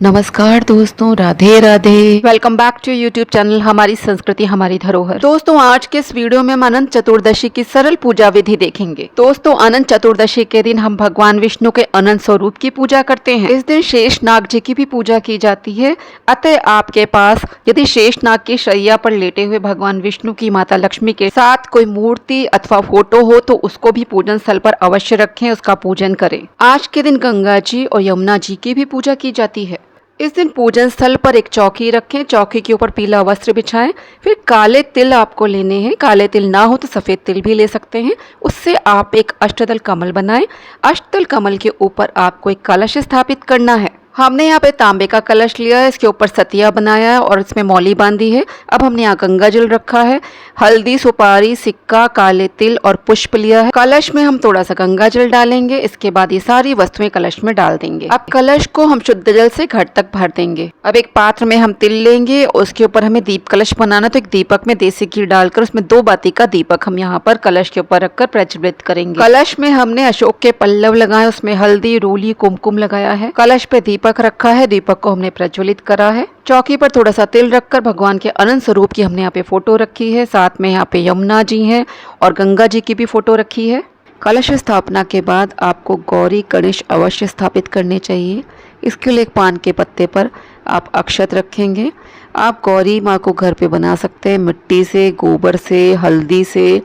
नमस्कार दोस्तों, Radhe Radhe. Welcome back to YouTube channel हमारी संस्कृति हमारी धरोहर। दोस्तों, आज के इस वीडियो में हम अनंत चतुर्दशी की सरल पूजा विधि देखेंगे। दोस्तों, अनंत चतुर्दशी के दिन हम भगवान विष्णु के अनंत स्वरूप की पूजा करते हैं। इस दिन शेष नाग जी की भी पूजा की जाती है। अतः आपके पास यदि शेष नाग की शैया पर लेटे हुए भगवान विष्णु की माता लक्ष्मी के साथ कोई मूर्ति अथवा फोटो हो तो उसको भी पूजन स्थल पर अवश्य रखें, उसका पूजन करें। आज के दिन गंगा जी और यमुना जी की भी पूजा की जाती है। इस दिन पूजन स्थल पर एक चौकी रखें, चौकी के ऊपर पीला वस्त्र बिछाएं। फिर काले तिल आपको लेने हैं, काले तिल ना हो तो सफेद तिल भी ले सकते हैं। उससे आप एक अष्टदल कमल बनाएं। अष्टदल कमल के ऊपर आपको एक कलश स्थापित करना है। हमने यहाँ पे तांबे का कलश लिया है, इसके ऊपर सतिया बनाया है और इसमें मौली बांधी है। अब हमने यहाँ गंगा जल रखा है, हल्दी, सुपारी, सिक्का, काले तिल और पुष्प लिया है। कलश में हम थोड़ा सा गंगा जल डालेंगे। इसके बाद ये सारी वस्तुएं कलश में डाल देंगे। अब कलश को हम शुद्ध जल से घट तक भर देंगे। अब एक पात्र में हम तिल लेंगे, उसके ऊपर हमें दीप कलश बनाना, तो एक दीपक में देसी घी डालकर उसमें 2 बाती का दीपक हम यहाँ पर कलश के ऊपर रखकर प्रज्वलित करेंगे। कलश में हमने अशोक के पल्लव लगाए, उसमें हल्दी, रोली, कुमकुम लगाया है। कलश पे दीपक रखा है, दीपक को हमने प्रज्वलित करा है। चौकी पर थोड़ा सा तिल रखकर भगवान के अनंत स्वरूप की हमने यहाँ पे फोटो रखी है। साथ में यहाँ पे यमुना जी हैं और गंगा जी की भी फोटो रखी है। कलश स्थापना के बाद आपको गौरी गणेश अवश्य स्थापित करने चाहिए। इसके लिए एक पान के पत्ते पर आप अक्षत रखेंगे। आप गौरी माँ को घर पे बना सकते हैं, मिट्टी से, गोबर से, हल्दी से,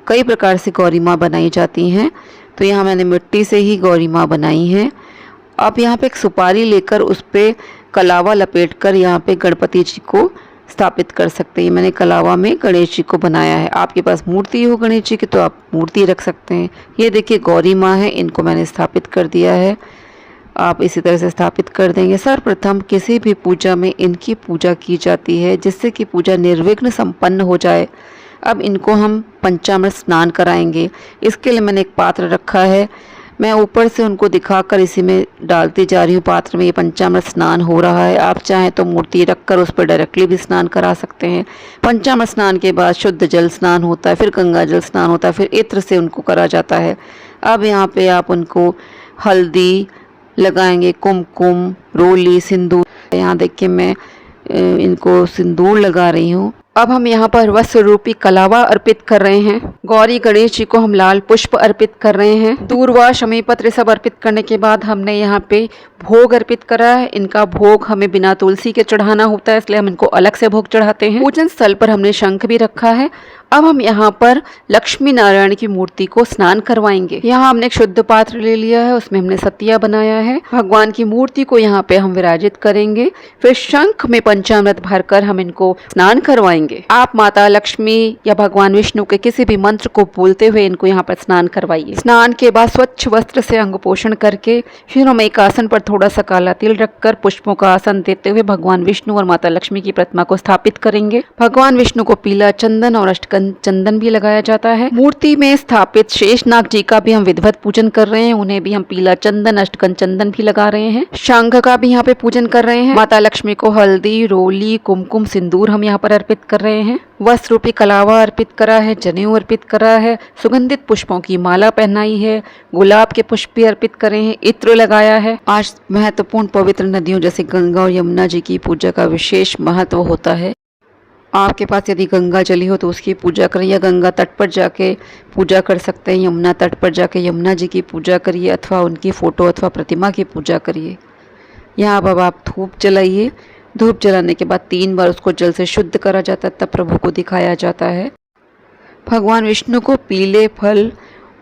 कई प्रकार से गौरी माँ बनाई जाती हैं। तो यहाँ मैंने मिट्टी से ही गौरी माँ बनाई है। आप यहाँ पे एक सुपारी लेकर उस पर कलावा लपेटकर यहाँ पे गणपति जी को स्थापित कर सकते हैं। मैंने कलावा में गणेश जी को बनाया है। आपके पास मूर्ति हो गणेश जी की तो आप मूर्ति रख सकते हैं। ये देखिए गौरी माँ है, इनको मैंने स्थापित कर दिया है। आप इसी तरह से स्थापित कर देंगे। सर्वप्रथम किसी भी पूजा में इनकी पूजा की जाती है जिससे कि पूजा निर्विघ्न संपन्न हो जाए। अब इनको हम पंचामृत स्नान कराएंगे। इसके लिए मैंने एक पात्र रखा है, मैं ऊपर से उनको दिखाकर इसी में डालती जा रही हूँ। पात्र में ये पंचामृत स्नान हो रहा है। आप चाहें तो मूर्ति रखकर उस पर डायरेक्टली भी स्नान करा सकते हैं। पंचामृत स्नान के बाद शुद्ध जल स्नान होता है, फिर गंगा जल स्नान होता है, फिर इत्र से उनको करा जाता है। अब यहाँ पे आप उनको हल्दी लगाएंगे, कुमकुम, रोली, सिंदूर। यहाँ देखिए मैं इनको सिंदूर लगा रही हूँ। अब हम यहाँ पर वस्त्र रूपी कलावा अर्पित कर रहे हैं। गौरी गणेश जी को हम लाल पुष्प अर्पित कर रहे हैं। दूर्वा, शमी पत्र सब अर्पित करने के बाद हमने यहाँ पे भोग अर्पित करा है। इनका भोग हमें बिना तुलसी के चढ़ाना होता है, इसलिए हम इनको अलग से भोग चढ़ाते हैं। पूजन स्थल पर हमने शंख भी रखा है। अब हम यहाँ पर लक्ष्मी नारायण की मूर्ति को स्नान करवाएंगे। यहाँ हमने एक शुद्ध पात्र ले लिया है, उसमें हमने सतिया बनाया है। भगवान की मूर्ति को यहाँ पे हम विराजित करेंगे। फिर शंख में पंचामृत भरकर हम इनको स्नान करवाएंगे। आप माता लक्ष्मी या भगवान विष्णु के किसी भी मंत्र को बोलते हुए इनको यहाँ पर स्नान करवाइए। स्नान के बाद स्वच्छ वस्त्र से अंग पोषण करके फिर हम एक आसन पर थोड़ा सा काला तिल रखकर पुष्पों का आसन देते हुए भगवान विष्णु और माता लक्ष्मी की प्रतिमा को स्थापित करेंगे। भगवान विष्णु को पीला चंदन और अष्टगंध चंदन भी लगाया जाता है। मूर्ति में स्थापित शेषनाग जी का भी हम विधिवत पूजन कर रहे हैं। उन्हें भी हम पीला चंदन, अष्टगंध चंदन भी लगा रहे हैं। शंख का भी यहाँ पे पूजन कर रहे हैं। माता लक्ष्मी को हल्दी, रोली, कुमकुम, सिंदूर हम यहाँ पर अर्पित कर रहे हैं। वस्त्र रूपी कलावा अर्पित करा है, जनेऊ अर्पित करा है, सुगंधित पुष्पों की माला पहनाई है, गुलाब के पुष्प भी अर्पित करे हैं, इत्र लगाया है। आज महत्वपूर्ण पवित्र नदियों जैसे गंगा और यमुना जी की पूजा का विशेष महत्व होता है। आपके पास यदि गंगा जली हो तो उसकी पूजा करें, या गंगा तट पर जाके पूजा कर सकते हैं। यमुना तट पर जाके यमुना जी की पूजा करिए अथवा उनकी फ़ोटो अथवा प्रतिमा की पूजा करिए। यहाँ अब आप धूप जलाइए। धूप जलाने के बाद 3 बार उसको जल से शुद्ध करा जाता है, तब प्रभु को दिखाया जाता है। भगवान विष्णु को पीले फल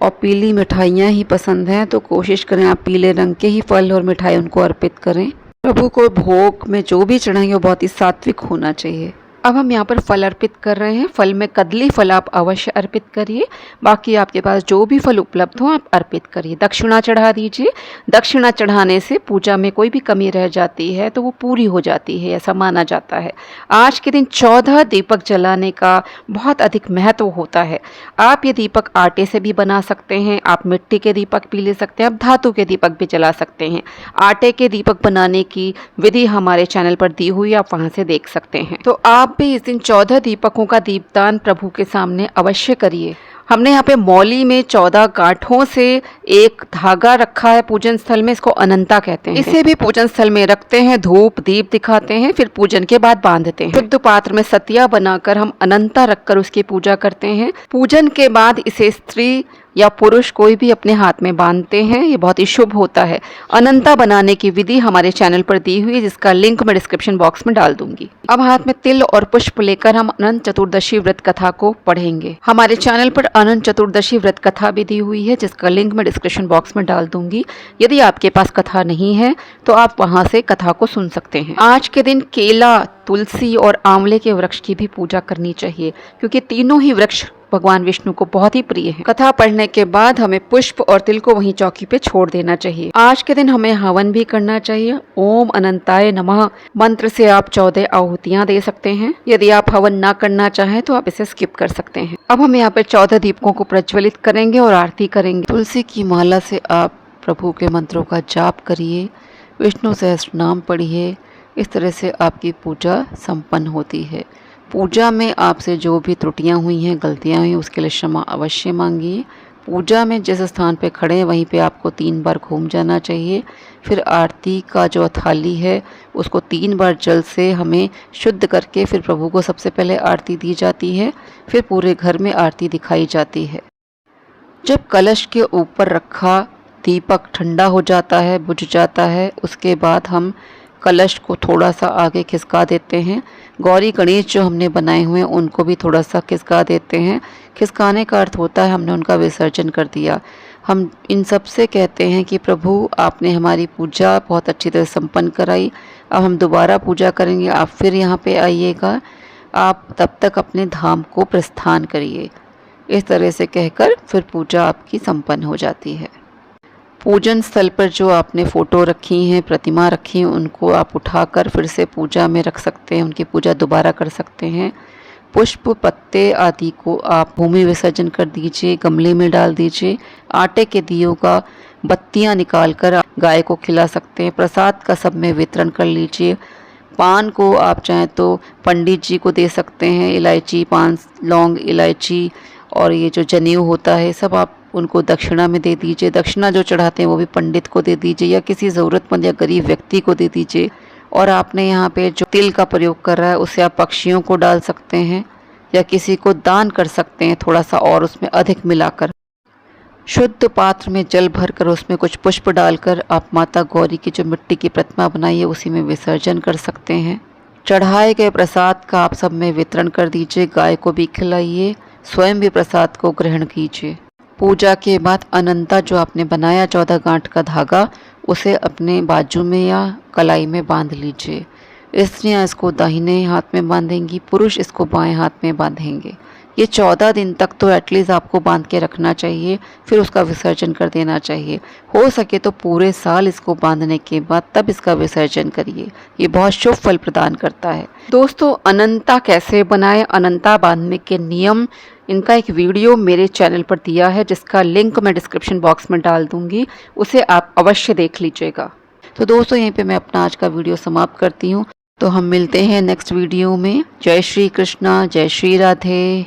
और पीली मिठाइयाँ ही पसंद हैं, तो कोशिश करें आप पीले रंग के ही फल और मिठाई उनको अर्पित करें। प्रभु को भोग में जो भी चढ़ाएंगे वो बहुत ही सात्विक होना चाहिए। अब हम यहाँ पर फल अर्पित कर रहे हैं। फल में कदली फल आप अवश्य अर्पित करिए। बाकी आपके पास जो भी फल उपलब्ध हो आप अर्पित करिए। दक्षिणा चढ़ा दीजिए। दक्षिणा चढ़ाने से पूजा में कोई भी कमी रह जाती है तो वो पूरी हो जाती है, ऐसा माना जाता है। आज के दिन 14 दीपक जलाने का बहुत अधिक महत्व होता है। आप ये दीपक आटे से भी बना सकते हैं, आप मिट्टी के दीपक भी ले सकते हैं, आप धातु के दीपक भी जला सकते हैं। आटे के दीपक बनाने की विधि हमारे चैनल पर दी हुई, आप वहाँ से देख सकते हैं। तो आप भी इस दिन 14 दीपकों का दीपदान प्रभु के सामने अवश्य करिए। हमने यहाँ पे मौली में 14 गांठों से एक धागा रखा है पूजन स्थल में, इसको अनंता कहते हैं। इसे भी पूजन स्थल में रखते हैं, धूप दीप दिखाते हैं, फिर पूजन के बाद बांधते हैं। शुद्ध पात्र में सतिया बनाकर हम अनंता रखकर उसकी पूजा करते हैं। पूजन के बाद इसे स्त्री या पुरुष कोई भी अपने हाथ में बांधते हैं, ये बहुत ही शुभ होता है। अनंता बनाने की विधि हमारे चैनल पर दी हुई है, जिसका लिंक मैं डिस्क्रिप्शन बॉक्स में डाल दूंगी। अब हाथ में तिल और पुष्प लेकर हम अनंत चतुर्दशी व्रत कथा को पढ़ेंगे। हमारे चैनल पर अनंत चतुर्दशी व्रत कथा भी दी हुई है, जिसका लिंक मैं डिस्क्रिप्शन बॉक्स में डाल दूंगी। यदि आपके पास कथा नहीं है तो आप वहां से कथा को सुन सकते हैं। आज के दिन केला, तुलसी और आंवले के वृक्ष की भी पूजा करनी चाहिए, क्योंकि तीनों ही वृक्ष भगवान विष्णु को बहुत ही प्रिय है। कथा पढ़ने के बाद हमें पुष्प और तिल को वहीं चौकी पे छोड़ देना चाहिए। आज के दिन हमें हवन भी करना चाहिए। ओम अनंताय नमः मंत्र से आप 14 आहुतियां दे सकते हैं। यदि आप हवन ना करना चाहें तो आप इसे स्किप कर सकते हैं। अब हम यहाँ पे 14 दीपकों को प्रज्वलित करेंगे और आरती करेंगे। तुलसी की माला से आप प्रभु के मंत्रों का जाप करिए, विष्णु सहस्त्र नाम पढ़िए। इस तरह से आपकी पूजा संपन्न होती है। पूजा में आपसे जो भी त्रुटियां हुई हैं, गलतियां हुई, उसके लिए क्षमा अवश्य मांगिए। पूजा में जिस स्थान पे खड़े हैं वहीं पे आपको 3 बार घूम जाना चाहिए। फिर आरती का जो थाली है उसको 3 बार जल से हमें शुद्ध करके फिर प्रभु को सबसे पहले आरती दी जाती है, फिर पूरे घर में आरती दिखाई जाती है। जब कलश के ऊपर रखा दीपक ठंडा हो जाता है, बुझ जाता है, उसके बाद हम कलश को थोड़ा सा आगे खिसका देते हैं। गौरी गणेश जो हमने बनाए हुए हैं उनको भी थोड़ा सा खिसका देते हैं। खिसकाने का अर्थ होता है हमने उनका विसर्जन कर दिया। हम इन सब से कहते हैं कि प्रभु आपने हमारी पूजा बहुत अच्छी तरह संपन्न कराई, अब हम दोबारा पूजा करेंगे, आप फिर यहाँ पे आइएगा, आप तब तक अपने धाम को प्रस्थान करिए। इस तरह से कहकर फिर पूजा आपकी संपन्न हो जाती है। पूजन स्थल पर जो आपने फ़ोटो रखी हैं, प्रतिमा रखी हैं, उनको आप उठाकर फिर से पूजा में रख सकते हैं, उनकी पूजा दोबारा कर सकते हैं। पुष्प पत्ते आदि को आप भूमि विसर्जन कर दीजिए, गमले में डाल दीजिए। आटे के दियों का बत्तियां निकालकर गाय को खिला सकते हैं। प्रसाद का सब में वितरण कर लीजिए। पान को आप चाहें तो पंडित जी को दे सकते हैं। इलायची, पान, लौंग, इलायची और ये जो जनेऊ होता है सब आप उनको दक्षिणा में दे दीजिए। दक्षिणा जो चढ़ाते हैं वो भी पंडित को दे दीजिए या किसी ज़रूरतमंद या गरीब व्यक्ति को दे दीजिए। और आपने यहाँ पे जो तिल का प्रयोग कर रहा है उसे आप पक्षियों को डाल सकते हैं या किसी को दान कर सकते हैं थोड़ा सा और उसमें अधिक मिलाकर। शुद्ध पात्र में जल भरकर उसमें कुछ पुष्प डालकर आप माता गौरी की जो मिट्टी की प्रतिमा बनाई है उसी में विसर्जन कर सकते हैं। चढ़ाए गए प्रसाद का आप सब में वितरण कर दीजिए। गाय को भी खिलाइए, स्वयं भी प्रसाद को ग्रहण कीजिए। पूजा के बाद अनंता जो आपने बनाया 14 गांठ का धागा, उसे अपने बाजू में या कलाई में बांध लीजिए। स्त्रियाँ इसको दाहिने हाथ में बांधेंगी, पुरुष इसको बाएं हाथ में बांधेंगे। ये 14 दिन तक तो एटलीस्ट आपको बांध के रखना चाहिए, फिर उसका विसर्जन कर देना चाहिए। हो सके तो पूरे साल इसको बांधने के बाद तब इसका विसर्जन करिए, ये बहुत शुभ फल प्रदान करता है। दोस्तों, अनंता कैसे बनाएं, अनंता बांधने के नियम, इनका एक वीडियो मेरे चैनल पर दिया है जिसका लिंक मैं डिस्क्रिप्शन बॉक्स में डाल दूंगी, उसे आप अवश्य देख लीजिएगा। तो दोस्तों, यहीं पे मैं अपना आज का वीडियो समाप्त करती हूँ। तो हम मिलते हैं नेक्स्ट वीडियो में। जय श्री कृष्णा, जय श्री राधे।